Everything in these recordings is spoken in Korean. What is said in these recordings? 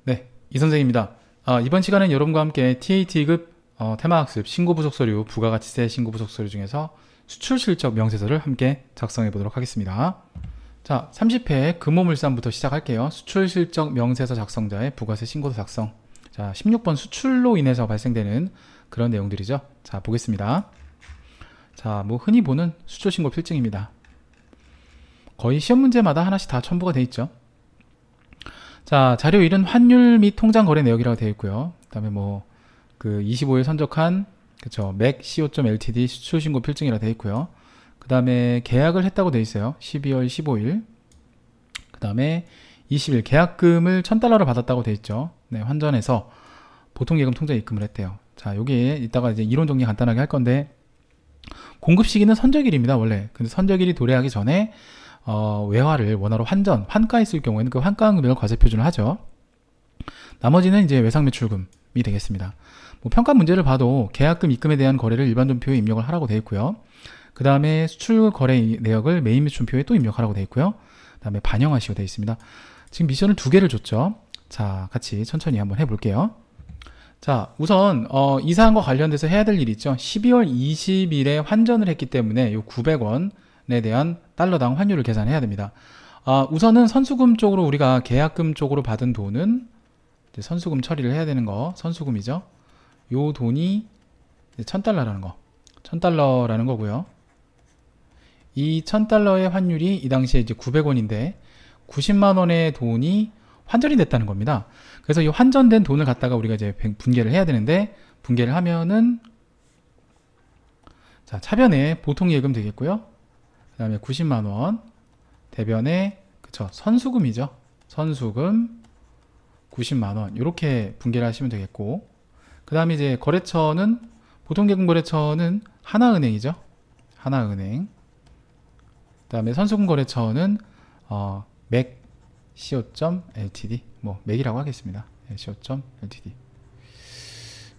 네, 이 선생입니다. 이번 시간엔 여러분과 함께 TAT급 테마학습 신고부속서류 부가가치세 신고부속서류 중에서 수출실적 명세서를 함께 작성해 보도록 하겠습니다. 자, 30회 금호물산부터 시작할게요. 수출실적 명세서 작성자의 부가세 신고서 작성. 자, 16번 수출로 인해서 발생되는 그런 내용들이죠. 자, 보겠습니다. 자, 뭐 흔히 보는 수출신고 필증입니다. 거의 시험 문제마다 하나씩 다 첨부가 되어 있죠. 자, 자료 1은 환율 및 통장 거래 내역이라고 되어 있고요. 그 다음에 뭐, 그 25일 선적한, 그쵸, 맥 co.ltd 수출신고 필증이라고 되어 있고요. 그 다음에 계약을 했다고 되어 있어요. 12월 15일. 그 다음에 20일 계약금을 $1000를 받았다고 되어 있죠. 네, 환전해서 보통예금 통장에 입금을 했대요. 자, 여기에 이따가 이제 이론 정리 간단하게 할 건데, 공급 시기는 선적일입니다, 원래. 근데 선적일이 도래하기 전에, 외화를 원화로 환가에 쓸 경우에는 그 환가한 금액을 과세 표준을 하죠. 나머지는 이제 외상 매출금이 되겠습니다. 뭐 평가 문제를 봐도 계약금 입금에 대한 거래를 일반 존표에 입력을 하라고 되어 있고요. 그 다음에 수출 거래 내역을 메인 매출표에 또 입력하라고 되어 있고요. 그 다음에 반영하시고 되어 있습니다. 지금 미션을 2개를 줬죠. 자, 같이 천천히 한번 해볼게요. 자, 우선 이 사항과 관련돼서 해야 될 일이 있죠. 12월 20일에 환전을 했기 때문에 요 900원에 대한 달러당 환율을 계산해야 됩니다. 우선은 선수금 쪽으로 우리가 계약금 쪽으로 받은 돈은 이제 선수금 처리를 해야 되는 거, 선수금이죠. 요 돈이 $1000라는 거, $1000라는 거고요. 이 $1000의 환율이 이 당시에 이제 900원인데 90만 원의 돈이 환전이 됐다는 겁니다. 그래서 이 환전된 돈을 갖다가 우리가 이제 분계를 해야 되는데, 분계를 하면은, 자, 차변에 보통예금 되겠고요. 그 다음에 90만 원, 대변에, 그쵸, 선수금이죠. 선수금 90만 원, 이렇게 분계를 하시면 되겠고, 그 다음에 이제 거래처는, 보통예금 거래처는 하나은행이죠. 하나은행. 그 다음에 선수금 거래처는, 맥 co.ltd, 뭐 맥이라고 하겠습니다. co.ltd.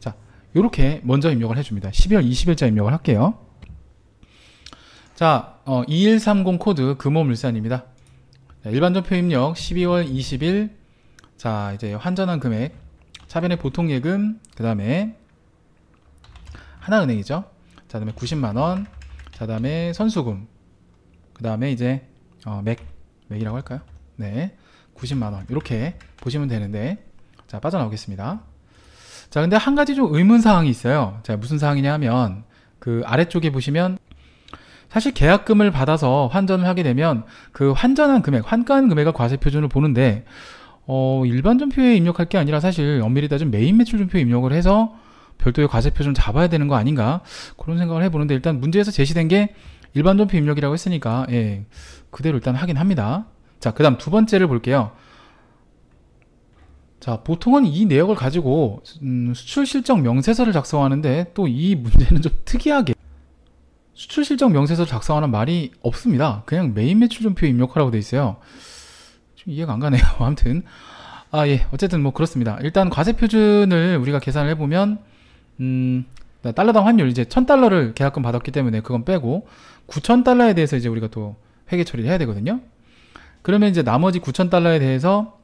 자, 요렇게 먼저 입력을 해줍니다. 12월 20일자 입력을 할게요. 자, 2130 코드 금호물산입니다. 일반 전표 입력 12월 20일. 자, 이제 환전한 금액, 차변의 보통예금, 그 다음에 하나은행이죠. 자, 다음에 90만원, 자, 다음에 선수금, 그 다음에 이제 맥이라고 할까요? 네, 90만원 이렇게 보시면 되는데, 자, 빠져나오겠습니다. 자, 근데 한 가지 좀 의문사항이 있어요. 자, 무슨 사항이냐 하면, 그 아래쪽에 보시면 사실 계약금을 받아서 환전을 하게 되면 그 환전한 금액, 환가한 금액을 과세 표준을 보는데, 일반 전표에 입력할 게 아니라 사실 엄밀히 따지면 메인 매출 전표에 입력을 해서 별도의 과세 표준을 잡아야 되는 거 아닌가, 그런 생각을 해보는데, 일단 문제에서 제시된 게 일반 전표 입력이라고 했으니까, 예, 그대로 일단 하긴 합니다. 자, 그 다음 두 번째를 볼게요. 자, 보통은 이 내역을 가지고 수출 실적 명세서를 작성하는데, 또 이 문제는 좀 특이하게 수출 실적 명세서를 작성하는 말이 없습니다. 그냥 메인 매출 전표에 입력하라고 돼 있어요. 좀 이해가 안 가네요. 아무튼 예, 어쨌든 뭐 그렇습니다. 일단 과세 표준을 우리가 계산을 해보면, 달러당 환율, 이제 $1000를 계약금 받았기 때문에 그건 빼고 $9000에 대해서 이제 우리가 또 회계 처리를 해야 되거든요. 그러면 이제 나머지 $9000에 대해서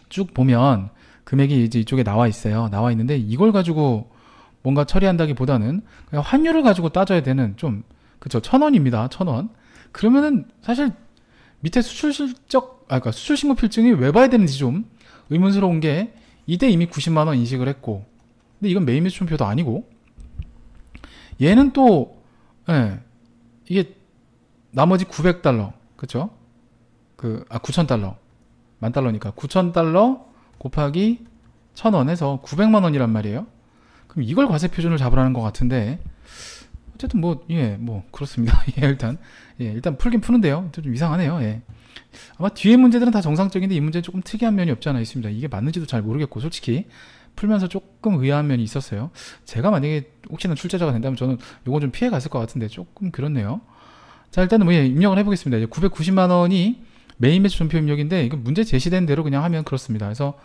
쭉 보면 금액이 이제 이쪽에 나와 있어요. 나와 있는데, 이걸 가지고 뭔가 처리한다기보다는 그냥 환율을 가지고 따져야 되는, 좀, 그쵸, 1000원입니다. 1000원. 그러면은 사실 밑에 그러니까 수출신고 필증이 왜 봐야 되는지 좀 의문스러운 게, 이때 이미 90만원 인식을 했고, 근데 이건 메인 매출표도 아니고, 얘는 또, 예, 이게 나머지 $900, 그쵸? $9000, $10,000니까 $9000 곱하기 1000원 해서 900만원이란 말이에요. 그럼 이걸 과세 표준을 잡으라는 것 같은데, 어쨌든 뭐, 예, 뭐 그렇습니다. 예, 일단 풀긴 푸는데요. 좀 이상하네요. 예. 아마 뒤에 문제들은 다 정상적인데 이 문제는 조금 특이한 면이 없지 않아 있습니다. 이게 맞는지도 잘 모르겠고, 솔직히 풀면서 조금 의아한 면이 있었어요. 제가 만약에 혹시나 출제자가 된다면 저는 요건 좀 피해 갔을 것 같은데, 조금 그렇네요. 자, 일단은 뭐, 예, 입력을 해보겠습니다. 이제 990만원이 메인 매출 전표 입력인데, 이거 문제 제시된 대로 그냥 하면 그렇습니다. 그래서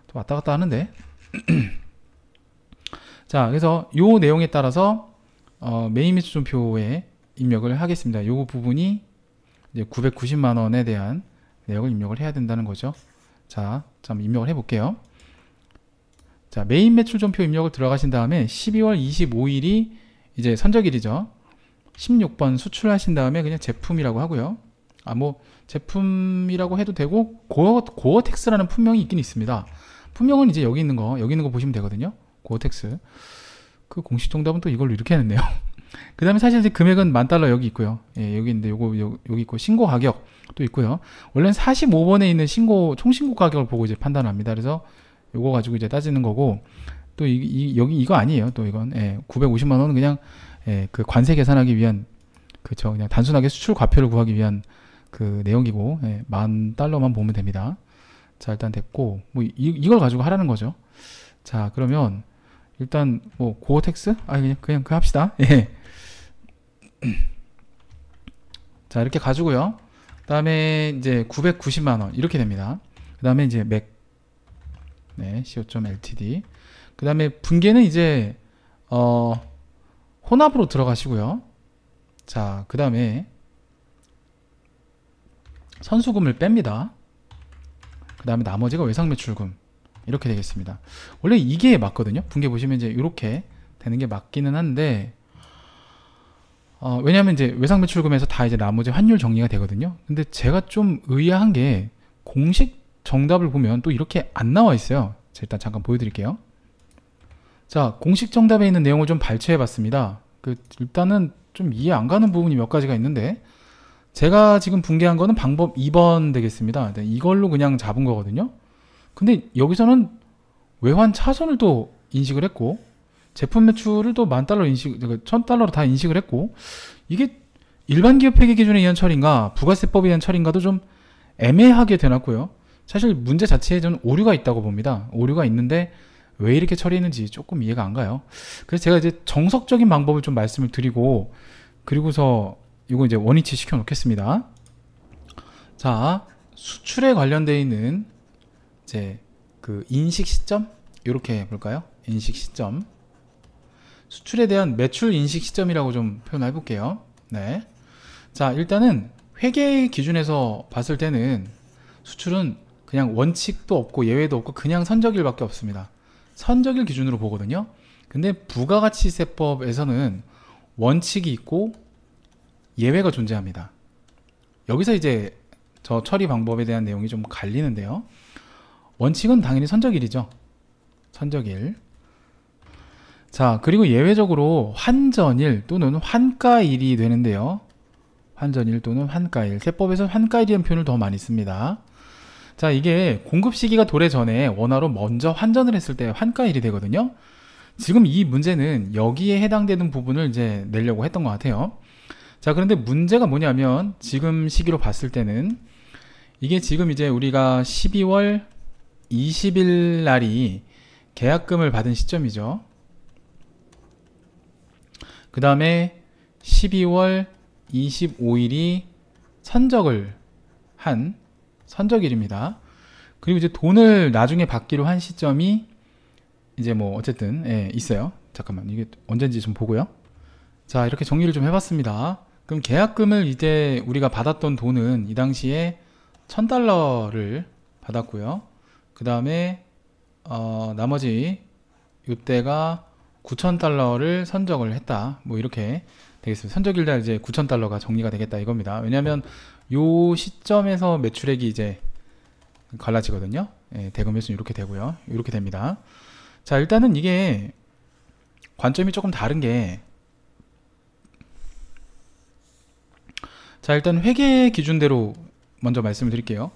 또 왔다 갔다 하는데 자, 그래서 요 내용에 따라서 메인 매출 전표에 입력을 하겠습니다. 요 부분이 이제 990만원에 대한 내역을 입력을 해야 된다는 거죠. 자, 한번 입력을 해볼게요. 자, 메인 매출점표 입력을 들어가신 다음에 12월 25일이 이제 선적일이죠. 16번 수출하신 다음에 그냥 제품이라고 하고요. 뭐 제품이라고 해도 되고 고어텍스라는 품명이 있긴 있습니다. 품명은 이제 여기 있는 거 보시면 되거든요. 고어텍스. 그 공식 정답은 또 이걸로 이렇게 했네요. 그 다음에 사실 이제 금액은 $10,000 여기 있고요. 예, 여기 있는데 여기 있고 신고 가격 또 있고요. 원래는 45번에 있는 총신고 가격을 보고 이제 판단을 합니다. 그래서 요거 가지고 이제 따지는 거고, 또 여기 이거 아니에요. 또 이건 950만 원은 그냥 그 관세 계산하기 위한, 그쵸, 그냥 단순하게 수출 과표를 구하기 위한 그 내용이고, $10,000만 보면 됩니다. 자, 일단 됐고, 뭐 이걸 가지고 하라는 거죠. 자, 그러면 일단 뭐 고어텍스 그냥 그 합시다. 예. 자, 이렇게 가지고요. 그다음에 이제 990만 원 이렇게 됩니다. 그다음에 이제 맥 co.ltd. 그다음에 분계는 이제 혼합으로 들어가시고요. 자, 그다음에 선수금을 뺍니다. 그다음에 나머지가 외상매출금 이렇게 되겠습니다. 원래 이게 맞거든요. 분계 보시면 이제 이렇게 되는 게 맞기는 한데, 왜냐하면 이제 외상매출금에서 다 이제 나머지 환율 정리가 되거든요. 근데 제가 좀 의아한 게 공식 정답을 보면 또 이렇게 안 나와 있어요. 자, 일단 잠깐 보여드릴게요. 자, 공식 정답에 있는 내용을 좀 발췌해 봤습니다. 일단은 좀 이해 안 가는 부분이 몇 가지가 있는데, 제가 지금 분계한 거는 방법 2번 되겠습니다. 이걸로 그냥 잡은 거거든요. 근데 여기서는 외환 차손을 또 인식을 했고, 제품 매출을 또 $10,000 $1,000로 다 인식을 했고, 이게 일반 기업 회계 기준에 의한 처리인가 부가세법에 의한 처리인가도 좀 애매하게 되놨고요. 사실 문제 자체에 저는 오류가 있다고 봅니다. 오류가 있는데 왜 이렇게 처리했는지 조금 이해가 안 가요. 그래서 제가 이제 정석적인 방법을 좀 말씀을 드리고, 그리고서 이거 이제 원위치 시켜 놓겠습니다. 자, 수출에 관련되어 있는 이제 그 인식 시점 이렇게 볼까요? 인식 시점, 수출에 대한 매출 인식 시점이라고 좀 표현해 볼게요. 네. 자, 일단은 회계 기준에서 봤을 때는 수출은 그냥 원칙도 없고 예외도 없고 그냥 선적일밖에 없습니다. 선적일 기준으로 보거든요. 근데 부가가치세법에서는 원칙이 있고 예외가 존재합니다. 여기서 이제 저 처리 방법에 대한 내용이 좀 갈리는데요. 원칙은 당연히 선적일이죠. 선적일. 자, 그리고 예외적으로 환전일 또는 환가일이 되는데요. 환전일 또는 환가일. 세법에서 환가일이라는 표현을 더 많이 씁니다. 자, 이게 공급 시기가 도래 전에 원화로 먼저 환전을 했을 때 환가일이 되거든요. 지금 이 문제는 여기에 해당되는 부분을 이제 내려고 했던 것 같아요. 자, 그런데 문제가 뭐냐면 지금 시기로 봤을 때는 이게 지금 이제 우리가 12월 20일 날이 계약금을 받은 시점이죠. 그 다음에 12월 25일이 선적을 한 선적일입니다. 그리고 이제 돈을 나중에 받기로 한 시점이 이제 뭐 어쨌든 있어요. 잠깐만, 이게 언제인지 좀 보고요. 자, 이렇게 정리를 좀 해봤습니다. 그럼 계약금을 이제 우리가 받았던 돈은 이 당시에 $1,000를 받았고요. 그 다음에 나머지 이때가 $9,000를 선적을 했다. 뭐 이렇게 되겠습니다. 선적일날 이제 $9,000가 정리가 되겠다 이겁니다. 왜냐하면 요 시점에서 매출액이 이제 갈라지거든요. 대금 매수는 이렇게 되고요. 이렇게 됩니다. 자, 일단은 이게 관점이 조금 다른 게, 자, 일단 회계 기준대로 먼저 말씀을 드릴게요.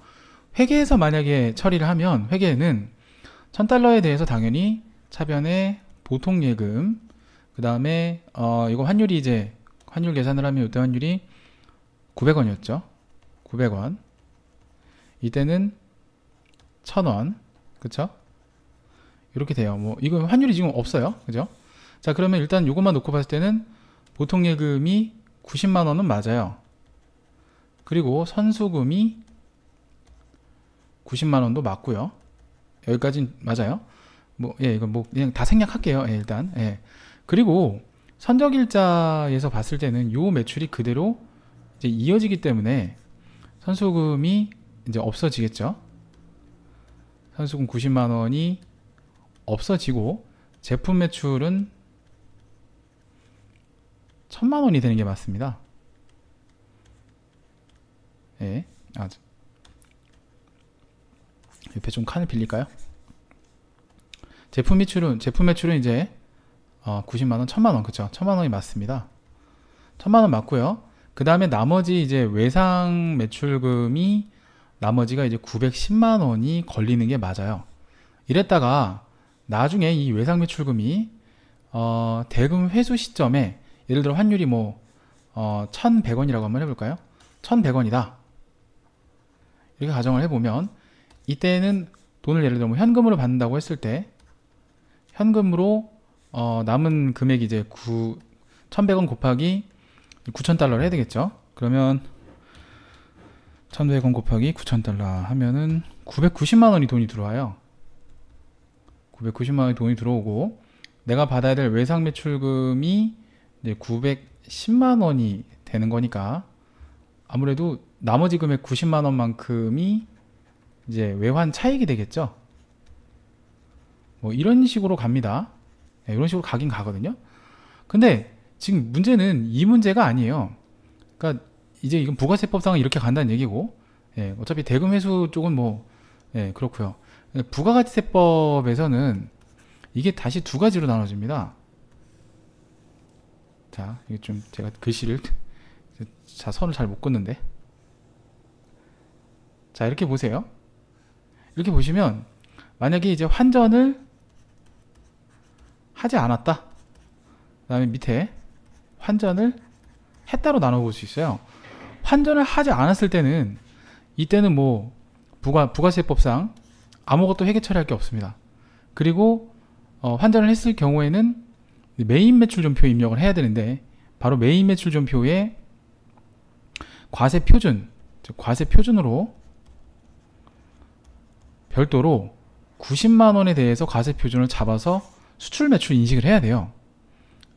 회계에서 만약에 처리를 하면 회계에는 $1,000에 대해서 당연히 차변에 보통예금, 그 다음에 이거 환율이 이제 환율 계산을 하면 이때 환율이 900원이었죠. 900원. 이때는 1,000원. 그쵸? 이렇게 돼요. 뭐 이거 환율이 지금 없어요. 그죠? 자, 그러면 일단 이것만 놓고 봤을 때는 보통예금이 90만 원은 맞아요. 그리고 선수금이 90만 원도 맞고요. 여기까지 맞아요. 이거 뭐 그냥 다 생략할게요. 일단. 그리고 선적일자에서 봤을 때는 요 매출이 그대로 이제 이어지기 때문에 선수금이 이제 없어지겠죠. 선수금 90만원이 없어지고 제품 매출은 1000만원이 되는 게 맞습니다. 예. 옆에 좀 칸을 빌릴까요? 제품 매출은 이제 90만원, 1000만원, 그쵸? 1000만원이 맞습니다. 1000만원 맞고요. 그 다음에 나머지 이제 외상 매출금이 나머지가 이제 910만원이 걸리는 게 맞아요. 이랬다가 나중에 이 외상 매출금이 대금 회수 시점에 예를 들어 환율이 뭐 1100원이라고 한번 해볼까요? 1100원이다 이렇게 가정을 해보면 이때는 돈을 예를 들어 뭐 현금으로 받는다고 했을 때 현금으로 남은 금액이 이제 1100원 곱하기 9000달러를 해야 되겠죠. 그러면 1100원 곱하기 9000달러 하면은 990만원이 돈이 들어와요. 990만원이 돈이 들어오고 내가 받아야 될 외상 매출금이 이제 910만원이 되는 거니까 아무래도 나머지 금액 90만원만큼이 이제 외환 차익이 되겠죠. 뭐 이런 식으로 갑니다. 네, 이런 식으로 가긴 가거든요. 근데 지금 문제는 이 문제가 아니에요. 그러니까 이제 이건 부가세법상은 이렇게 간다는 얘기고, 예, 어차피 대금 회수 쪽은 뭐, 예, 그렇고요. 부가가치세법에서는 이게 다시 두 가지로 나눠집니다. 자, 이게 좀 제가 글씨를 선을 잘 못 긋는데, 자 이렇게 보세요. 이렇게 보시면 만약에 이제 환전을 하지 않았다. 그 다음에 밑에 환전을 했다로 나눠볼 수 있어요. 환전을 하지 않았을 때는 이때는 뭐 부가세법상 아무것도 회계 처리할 게 없습니다. 그리고 환전을 했을 경우에는 메인 매출존표 입력을 해야 되는데 바로 메인 매출존표에 과세표준, 즉 과세표준으로 별도로 90만원에 대해서 과세표준을 잡아서 수출 매출 인식을 해야 돼요.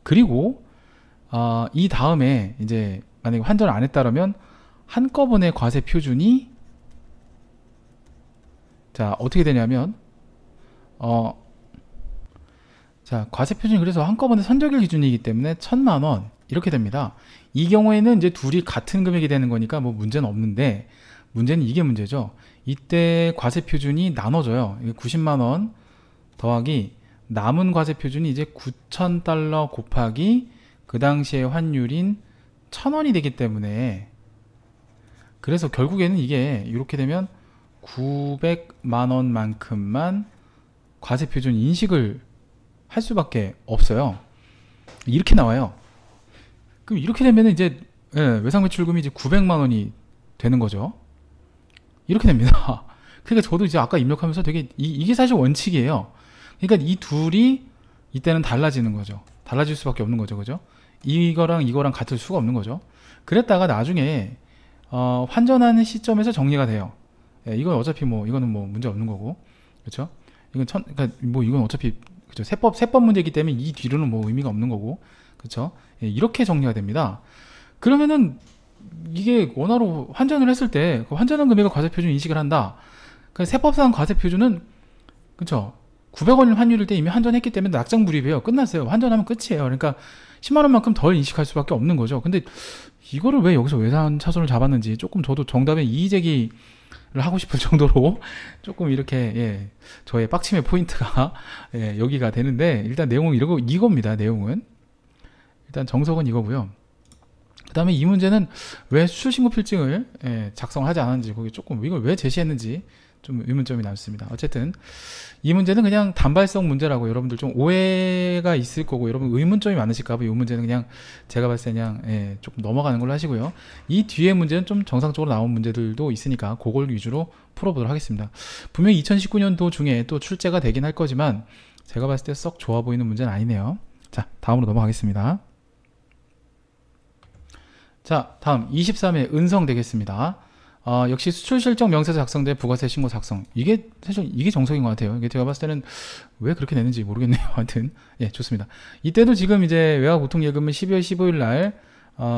그리고 이 다음에 이제 만약에 환전을 안 했다면 한꺼번에 과세표준이 자 어떻게 되냐면 자 과세표준이 그래서 한꺼번에 선적일 기준이기 때문에 1000만원 이렇게 됩니다. 이 경우에는 이제 둘이 같은 금액이 되는 거니까 뭐 문제는 없는데 문제는 이게 문제죠. 이때 과세표준이 나눠져요. 90만원 더하기 남은 과세표준이 이제 9000달러 곱하기 그 당시의 환율인 1000원이 되기 때문에 그래서 결국에는 이게 이렇게 되면 900만원만큼만 과세표준 인식을 할 수밖에 없어요. 이렇게 나와요. 그럼 이렇게 되면 이제 외상매출금이 이제 900만원이 되는 거죠. 이렇게 됩니다. 그러니까 저도 이제 아까 입력하면서 되게 이게 사실 원칙이에요. 그러니까 이 둘이 이때는 달라지는 거죠. 달라질 수밖에 없는 거죠. 그죠? 이거랑 같을 수가 없는 거죠. 그랬다가 나중에 환전하는 시점에서 정리가 돼요. 예, 이건 어차피 뭐 이거는 뭐 문제 없는 거고. 그렇죠? 그러니까 뭐 이건 어차피 그죠? 세법 문제이기 때문에 이 뒤로는 뭐 의미가 없는 거고. 그렇죠? 예, 이렇게 정리가 됩니다. 그러면은 이게 원화로 환전을 했을 때 그 환전한 금액을 과세표준 인식을 한다. 그러니까 세법상 과세표준은 그렇죠? 900원 환율일 때 이미 환전했기 때문에 낙장불입이에요. 끝났어요. 환전하면 끝이에요. 그러니까 10만원만큼 덜 인식할 수밖에 없는 거죠. 근데 이거를 왜 여기서 외산 차손을 잡았는지 조금 저도 정답에 이의제기를 하고 싶을 정도로 조금 이렇게 예, 저의 빡침의 포인트가 예, 여기가 되는데 일단 내용은 이겁니다. 내용은 일단 정석은 이거고요. 그 다음에 이 문제는 왜 수출신고 필증을 예, 작성하지 않았는지 거기 조금 이걸 왜 제시했는지 좀 의문점이 남습니다. 어쨌든 이 문제는 그냥 단발성 문제라고 여러분들 좀 오해가 있을 거고 여러분 의문점이 많으실까봐 이 문제는 그냥 제가 봤을 때 그냥 예, 조금 넘어가는 걸로 하시고요. 이 뒤에 문제는 좀 정상적으로 나온 문제들도 있으니까 그걸 위주로 풀어보도록 하겠습니다. 분명히 2019년도 중에 또 출제가 되긴 할 거지만 제가 봤을 때 썩 좋아 보이는 문제는 아니네요. 자, 다음으로 넘어가겠습니다. 자, 다음 23회 은성 되겠습니다. 역시 수출실적 명세서 작성대 부가세 신고 작성. 이게 사실 이게 정석인 것 같아요. 이게 제가 봤을 때는 왜 그렇게 내는지 모르겠네요. 하여튼 예, 좋습니다. 이때도 지금 이제 외화보통예금은 12월 15일 날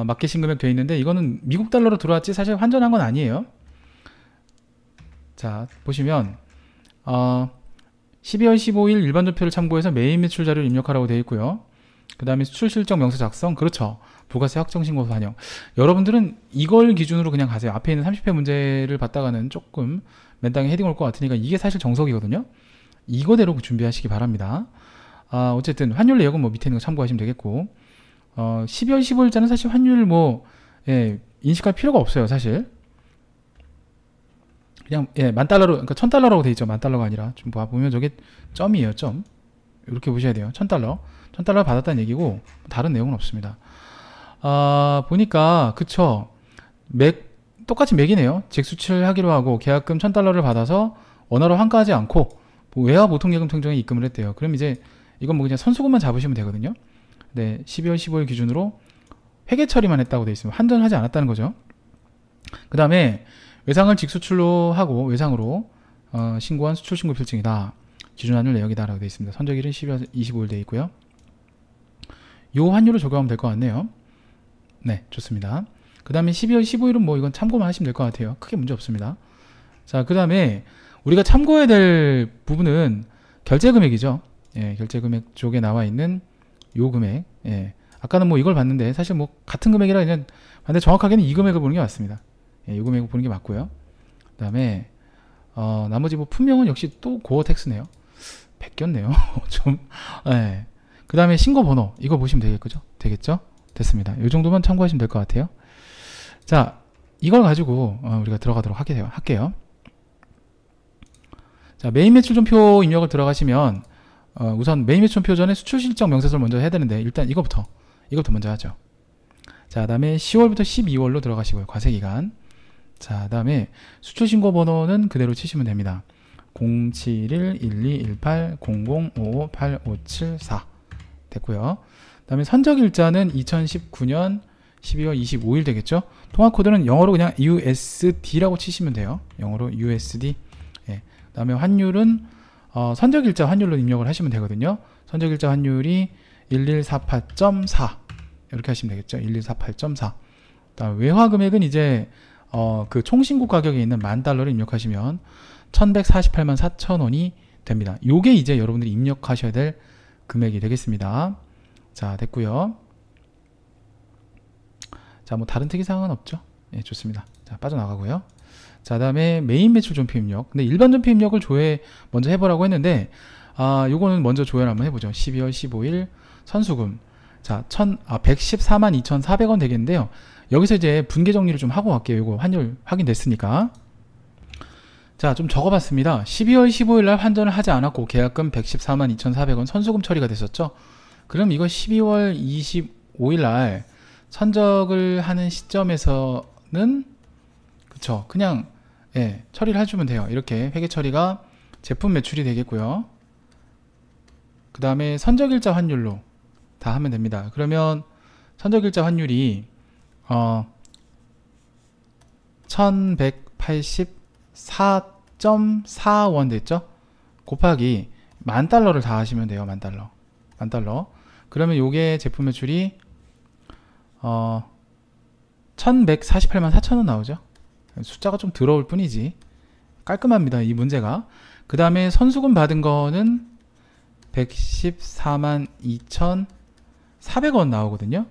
마케팅 금액 되어 있는데 이거는 미국 달러로 들어왔지 사실 환전한 건 아니에요. 자, 보시면 12월 15일 일반 전표를 참고해서 메인 매출 자료를 입력하라고 되어 있고요. 그 다음에 수출 실적 명세 작성, 그렇죠. 부가세 확정 신고 반영. 여러분들은 이걸 기준으로 그냥 가세요. 앞에 있는 30회 문제를 받다가는 조금 맨땅에 헤딩 올 것 같으니까 이게 사실 정석이거든요. 이거대로 준비하시기 바랍니다. 어쨌든 환율 내역은 뭐 밑에 있는 거 참고하시면 되겠고, 12월 15일자는 사실 환율 인식할 필요가 없어요, 사실. 그냥 $10,000로, 그러니까 $1,000라고 돼 있죠. $10,000가 아니라 좀 보면 저게 점이에요, 점. 이렇게 보셔야 돼요. $1,000 받았다는 얘기고 다른 내용은 없습니다. 보니까 그쵸. 똑같이 맥이네요. 직수출하기로 하고 계약금 $1,000를 받아서 원화로 환가하지 않고 외화 보통예금 통장에 입금을 했대요. 그럼 이제 이건 뭐 그냥 선수금만 잡으시면 되거든요. 네, 12월 15일 기준으로 회계 처리만 했다고 돼 있으면 환전하지 않았다는 거죠. 그 다음에 외상을 직수출로 하고 외상으로 신고한 수출신고 필증이다. 기준환율 내역이다 라고 되어 있습니다. 선적일은 12월 25일 되어 있고요. 요 환율을 적용하면 될 것 같네요. 네, 좋습니다. 그 다음에 12월 15일은 뭐 이건 참고만 하시면 될 것 같아요. 크게 문제 없습니다. 자, 그 다음에 우리가 참고해야 될 부분은 결제금액이죠. 예, 결제금액 쪽에 나와 있는 요 금액. 예, 아까는 뭐 이걸 봤는데 사실 뭐 같은 금액이라 그냥 근데 정확하게는 이 금액을 보는 게 맞습니다. 예, 이 금액을 보는 게 맞고요. 그 다음에 나머지 뭐 품명은 역시 또 고어 텍스네요. 베꼈네요. 좀. 예. 그 다음에 신고 번호 이거 보시면 되겠죠? 됐습니다. 이 정도만 참고하시면 될 것 같아요. 자, 이걸 가지고 우리가 들어가도록 할게요. 자, 메인 매출전표 입력을 들어가시면 우선 메인 매출전표 전에 수출실적 명세서를 먼저 해야 되는데 일단 이거부터 먼저 하죠. 자, 다음에 10월부터 12월로 들어가시고요. 과세기간. 자, 다음에 수출신고 번호는 그대로 치시면 됩니다. 071-1218-00558574 됐고요. 그 다음에 선적일자는 2019년 12월 25일 되겠죠. 통화코드는 영어로 그냥 USD라고 치시면 돼요. 영어로 USD. 예. 그 다음에 환율은 선적일자 환율로 입력을 하시면 되거든요. 선적일자 환율이 1148.4 이렇게 하시면 되겠죠. 1148.4. 그다음 외화금액은 이제 그 총신고 가격에 있는 $10,000를 입력하시면 1,148만 4천원이 됩니다. 요게 이제 여러분들이 입력하셔야 될 금액이 되겠습니다. 자, 됐고요. 자, 뭐 다른 특이사항은 없죠. 예, 좋습니다. 자, 빠져나가고요. 자, 다음에 메인 매출 전표 입력. 근데 일반 전표 입력을 먼저 해보라고 했는데 요거는 먼저 조회를 한번 해보죠. 12월 15일 선수금. 자, 114만 2,400원 되겠는데요. 여기서 이제 분계 정리를 좀 하고 갈게요. 요거 환율 확인됐으니까. 자, 좀 적어봤습니다. 12월 15일 날 환전을 하지 않았고 계약금 114만 2,400원 선수금 처리가 됐었죠. 그럼 이거 12월 25일 날 선적을 하는 시점에서는 그쵸, 그냥 처리를 해주면 돼요. 이렇게 회계 처리가 제품 매출이 되겠고요. 그 다음에 선적일자 환율로 다 하면 됩니다. 그러면 선적일자 환율이 1184.4원 됐죠? 곱하기 $10,000를 다 하시면 돼요. $10,000. 그러면 요게 제품 매출이 1,148만 4천원 나오죠. 숫자가 좀 더러울 뿐이지 깔끔합니다, 이 문제가. 그 다음에 선수금 받은 거는 114만 2,400원 나오거든요.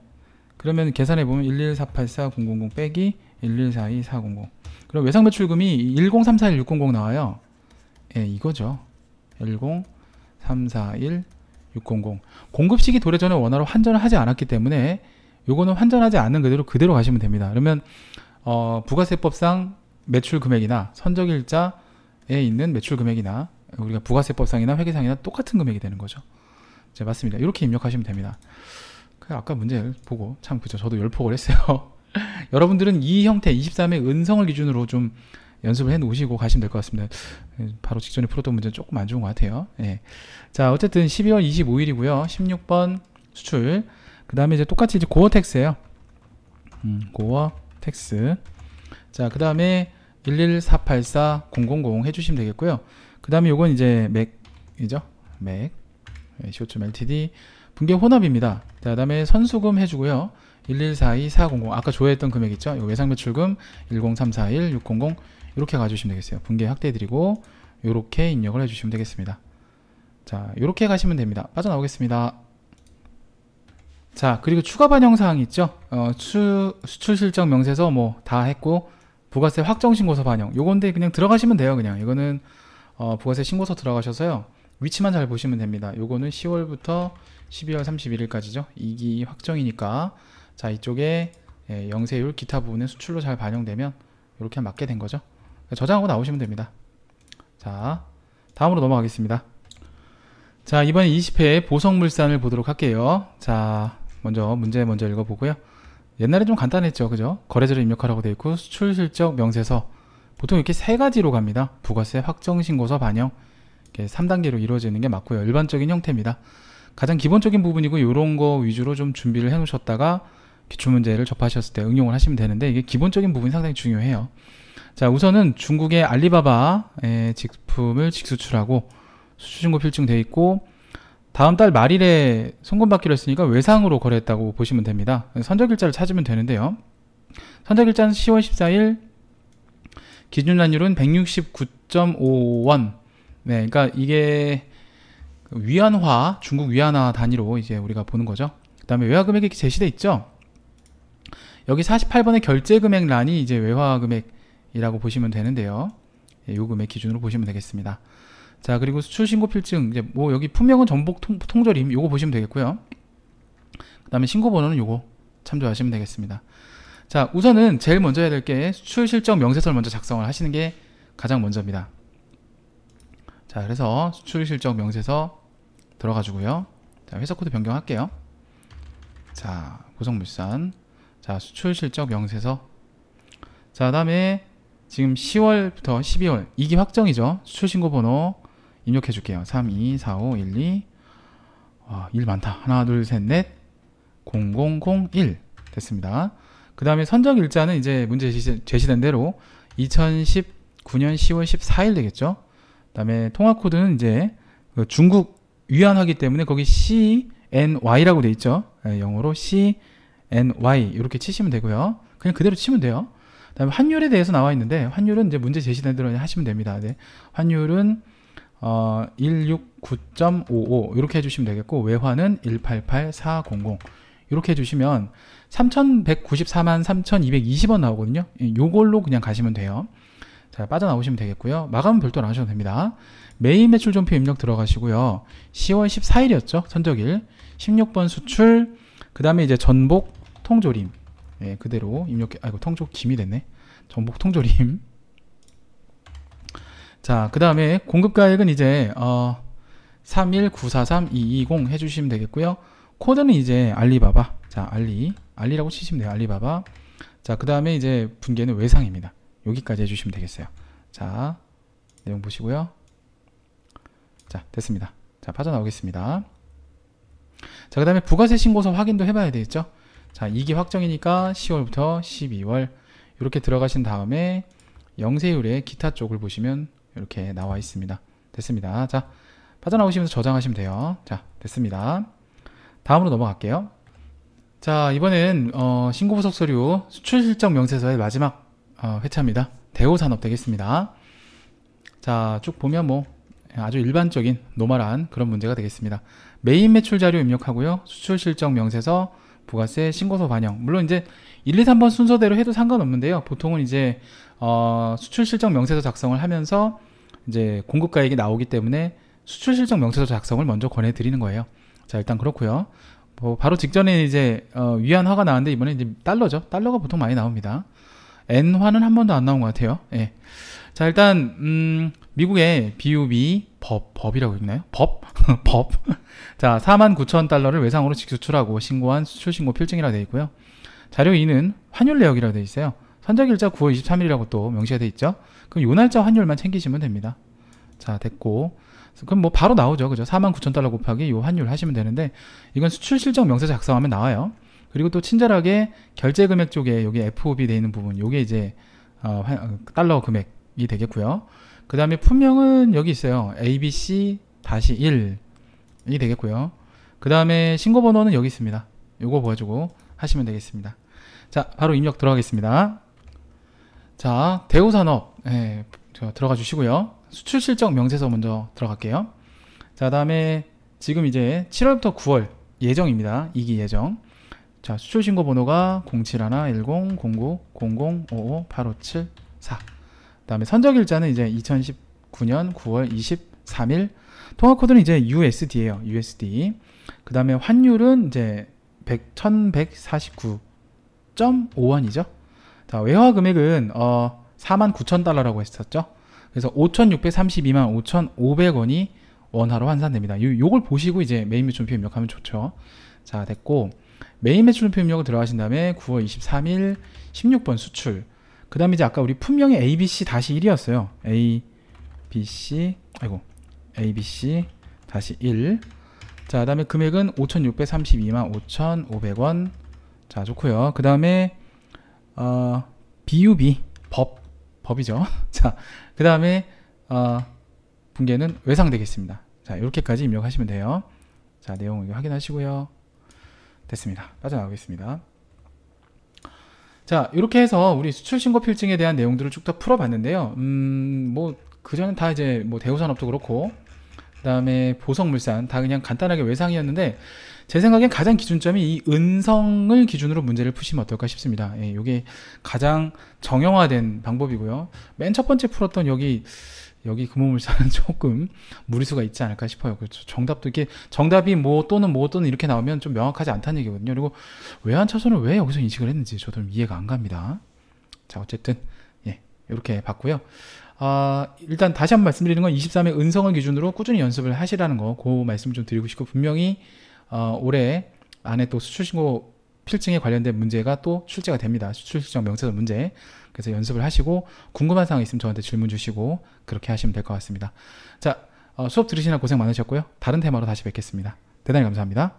그러면 계산해 보면 11484,000 빼기 1142400. 그럼 외상 매출금이 10341,600 나와요. 예, 이거죠. 10341,600. 공급시기 도래 전에 원화로 환전을 하지 않았기 때문에 요거는 환전하지 않는 그대로 가시면 됩니다. 그러면 부가세법상 매출 금액이나 선적일자에 있는 매출 금액이나 우리가 부가세법상이나 회계상이나 똑같은 금액이 되는 거죠. 네, 맞습니다. 이렇게 입력하시면 됩니다. 아까 문제를 보고 참 그죠. 저도 열폭을 했어요. 여러분들은 이 형태 23의 은성을 기준으로 좀 연습을 해 놓으시고 가시면 될 것 같습니다. 바로 직전에 풀었던 문제는 조금 안 좋은 것 같아요. 예. 자, 어쨌든 12월 25일이고요. 16번 수출. 그 다음에 이제 똑같이 이제 고어 텍스예요. 고어 텍스. 자, 그 다음에 11484,000 해주시면 되겠고요. 그 다음에 요건 이제 맥이죠. 맥. CO2 LTD. 분계 혼합입니다. 자, 그 다음에 선수금 해주고요. 1142400 아까 조회했던 금액 있죠. 외상 매출금 10341,600 이렇게 가주시면 되겠어요. 분계 확대해드리고 요렇게 입력을 해주시면 되겠습니다. 자, 요렇게 가시면 됩니다. 빠져나오겠습니다. 자, 그리고 추가 반영 사항이 있죠. 수출 실적 명세서 뭐 다 했고, 부가세 확정 신고서 반영. 요건데 그냥 들어가시면 돼요. 그냥 이거는 부가세 신고서 들어가셔서요. 위치만 잘 보시면 됩니다. 요거는 10월부터 12월 31일까지죠. 2기 확정이니까. 자, 이쪽에 영세율 기타 부분에 수출로 잘 반영되면 이렇게 맞게 된 거죠. 저장하고 나오시면 됩니다. 자, 다음으로 넘어가겠습니다. 자, 이번에 20회 보성물산을 보도록 할게요. 자, 문제 먼저 읽어보고요. 옛날에 좀 간단했죠, 그죠? 거래처를 입력하라고 되어 있고, 수출 실적 명세서 보통 이렇게 세 가지로 갑니다. 부가세 확정 신고서 반영, 이렇게 3단계로 이루어지는 게 맞고요. 일반적인 형태입니다. 가장 기본적인 부분이고, 이런 거 위주로 좀 준비를 해 놓으셨다가 기출문제를 접하셨을 때 응용을 하시면 되는데, 이게 기본적인 부분이 상당히 중요해요. 자, 우선은 중국의 알리바바의 직품을 직수출하고 수출신고 필증되어 있고, 다음 달 말일에 송금받기로 했으니까 외상으로 거래했다고 보시면 됩니다. 선적일자를 찾으면 되는데요. 선적일자는 10월 14일, 기준환율은 169.5원. 네, 그러니까 이게 위안화, 중국 위안화 단위로 이제 우리가 보는 거죠. 그 다음에 외화금액이 제시돼 있죠. 여기 48번의 결제금액란이 이제 외화금액이라고 보시면 되는데요. 요 금액 기준으로 보시면 되겠습니다. 자, 그리고 수출신고 필증, 이제 뭐 여기 품명은 전복 통조림, 요거 보시면 되겠고요. 그 다음에 신고번호는 요거 참조하시면 되겠습니다. 자, 우선은 제일 먼저 해야 될 게 수출실적 명세서를 먼저 작성을 하시는 게 가장 먼저입니다. 자, 그래서 수출실적 명세서 들어가지고요. 자, 회사 코드 변경할게요. 자, 보성물산. 자, 수출실적 명세서. 자, 그 다음에 지금 10월부터 12월 2기 확정이죠. 수출신고번호 입력해 줄게요. 324512 1 많다. 하나 둘 셋 넷 0001 됐습니다. 그 다음에 선적일자는 이제 문제 제시된 대로 2019년 10월 14일 되겠죠. 그 다음에 통화코드는 이제 중국 위안화기 때문에 거기 CNY라고 돼 있죠. 영어로 CNY 이렇게 치시면 되고요. 그냥 그대로 치면 돼요. 그 다음에 환율에 대해서 나와 있는데, 환율은 이제 문제 제시된 대로 하시면 됩니다. 네. 환율은 169.55 이렇게 해주시면 되겠고, 외화는 188400 이렇게 해주시면 3194만 3220원 나오거든요. 요걸로 그냥 가시면 돼요. 자, 빠져나오시면 되겠고요. 마감은 별도로 안 하셔도 됩니다. 메인 매출 종표 입력 들어가시고요. 10월 14일이었죠. 선적일. 16번 수출, 그 다음에 이제 전복 통조림. 예, 그대로 입력해. 아이고, 통조김이 됐네. 전복 통조림. 자, 그 다음에 공급가액은 이제 31943-220 해주시면 되겠고요. 코드는 이제 알리바바. 자, 알리라고 치시면 돼요. 알리바바. 자, 그 다음에 이제 분계는 외상입니다. 여기까지 해주시면 되겠어요. 자, 내용 보시고요. 자, 됐습니다. 자, 빠져나오겠습니다. 자, 그 다음에 부가세 신고서 확인도 해봐야 되겠죠. 자, 2기 확정이니까 10월부터 12월 이렇게 들어가신 다음에 영세율의 기타 쪽을 보시면 이렇게 나와 있습니다. 됐습니다. 자, 빠져나오시면서 저장하시면 돼요. 자, 됐습니다. 다음으로 넘어갈게요. 자, 이번엔 신고부석 서류 수출실적 명세서의 마지막 회차입니다. 대우산업 되겠습니다. 자, 쭉 보면 뭐 아주 일반적인 노멀한 그런 문제가 되겠습니다. 메인 매출 자료 입력하고요. 수출실적 명세서, 부가세 신고서 반영. 물론 이제 1, 2, 3번 순서대로 해도 상관없는데요. 보통은 이제 수출 실적 명세서 작성을 하면서 이제 공급가액이 나오기 때문에 수출 실적 명세서 작성을 먼저 권해 드리는 거예요. 자, 일단 그렇고요. 바로 직전에 이제 위안화가 나왔는데 이번에 이제 달러죠. 달러가 보통 많이 나옵니다. 엔화는 한 번도 안 나온 것 같아요. 예. 자, 일단 미국의 BUB 법이라고 있나요? 법? 자, 49,000달러를 외상으로 직수출하고 신고한 수출신고 필증이라고 되어 있고요. 자료 2는 환율 내역이라고 되어 있어요. 선적일자 9월 23일이라고 또 명시가 되어 있죠. 그럼 요 날짜 환율만 챙기시면 됩니다. 자, 됐고. 그럼 뭐 바로 나오죠. 그죠? 49,000달러 곱하기 요 환율 하시면 되는데, 이건 수출실적 명세서 작성하면 나와요. 그리고 또 친절하게 결제금액 쪽에 여기 FOB 되어 있는 부분, 요게 이제 달러 금액이 되겠고요. 그 다음에 품명은 여기 있어요. ABC-1이 되겠고요. 그 다음에 신고번호는 여기 있습니다. 요거 보여주고 하시면 되겠습니다. 자, 바로 입력 들어가겠습니다. 자, 대우산업 들어가 주시고요. 수출 실적 명세서 먼저 들어갈게요. 자, 다음에 지금 이제 7월부터 9월 예정입니다. 2기 예정. 자, 수출 신고 번호가 071100900558574. 그다음에 선적 일자는 이제 2019년 9월 23일. 통화 코드는 이제 USD예요. USD. 그다음에 환율은 이제 1149.5원이죠. 자, 외화 금액은 49,000달러라고 했었죠. 그래서 5,632만 5,500원이 원화로 환산됩니다. 요걸 보시고 이제 메인 매출표 입력하면 좋죠. 자, 됐고 메인 매출표 입력을 들어가신 다음에 9월 23일 16번 수출. 그 다음에 이제 아까 우리 품명이 ABC-1이었어요. ABC-1. 자, 그 다음에 금액은 5,632만 5,500원. 자, 좋고요. 그 다음에 BUB 법이죠. 자, 그 다음에 분계는 외상되겠습니다. 자, 이렇게까지 입력하시면 돼요. 자, 내용 이거 확인하시고요. 됐습니다. 빠져나가겠습니다. 자, 이렇게 해서 우리 수출 신고 필증에 대한 내용들을 쭉 다 풀어봤는데요. 뭐 그전엔 다 이제 뭐 대우산업도 그렇고, 그 다음에 보성물산 다 그냥 간단하게 외상이었는데, 제 생각엔 가장 기준점이 이 은성을 기준으로 문제를 푸시면 어떨까 싶습니다. 예, 이게 가장 정형화된 방법이고요. 맨 첫 번째 풀었던 여기 금호물산은 조금 무리수가 있지 않을까 싶어요. 그렇죠. 정답도 이렇게 정답이 뭐 또는 이렇게 나오면 좀 명확하지 않다는 얘기거든요. 그리고 외환 차선을 왜 여기서 인식을 했는지 저도 이해가 안 갑니다. 자, 어쨌든 예, 이렇게 봤고요. 일단 다시 한번 말씀드리는 건 23회 은성을 기준으로 꾸준히 연습을 하시라는 거, 그 말씀을 좀 드리고 싶고, 분명히 올해 안에 또 수출신고 필증에 관련된 문제가 또 출제가 됩니다. 수출실적 명세서 문제. 그래서 연습을 하시고 궁금한 사항 있으면 저한테 질문 주시고 그렇게 하시면 될 것 같습니다. 자, 수업 들으시느라 고생 많으셨고요. 다른 테마로 다시 뵙겠습니다. 대단히 감사합니다.